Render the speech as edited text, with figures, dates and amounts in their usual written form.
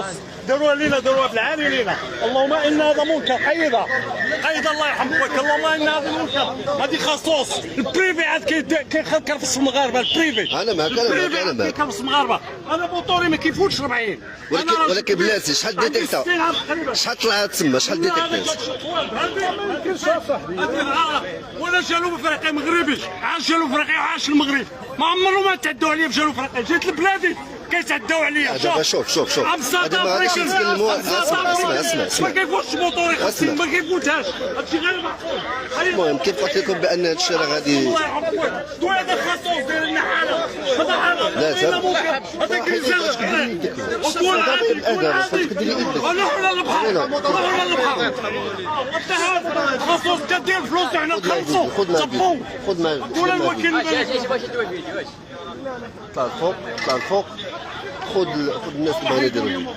خصوص داروها لينا، داروها بالعالي لينا. اللهم ان هذا منكر، حيدها الله يرحم خويا. اللهم ان هذا منكر، هذه خصوص. البريفي عاد كيخلص المغاربه. البريفي انا معك انا معك كيخلص المغاربه. انا موطوري ما كيفوتش 40. ولكن بلاتي شحال ديتيكتا، شحال طلعت تما، شحال ديتيكتا؟ ولا جنوب افريقيا مغربي، عاش جنوب افريقيا وعاش المغرب. ما عمرهم ما تعدوا عليا في جنوب افريقيا. جيت لبلادي كيتعداو عليا. دابا شوف هذا ما غاديش نتكلموا. اسمع ما كيفوتش موطوري خاصني، ما كيفوتهاش. هادشي غير معقول. المهم كيف قلت لكم بان هذا الشيء راه غادي. الله يرحم خويا، هذا خصوص داير لنا حاله. هذا حاله هذا كيزال وكون عادي كون عادي. نروحوا للبحر، نروحوا للبحر. وانت هذا خصوص كدير فلوس حنا نخلصوا. خذ معك ولا الوكيل طلع الفوق، خذ الناس اللي بغاو يديروا.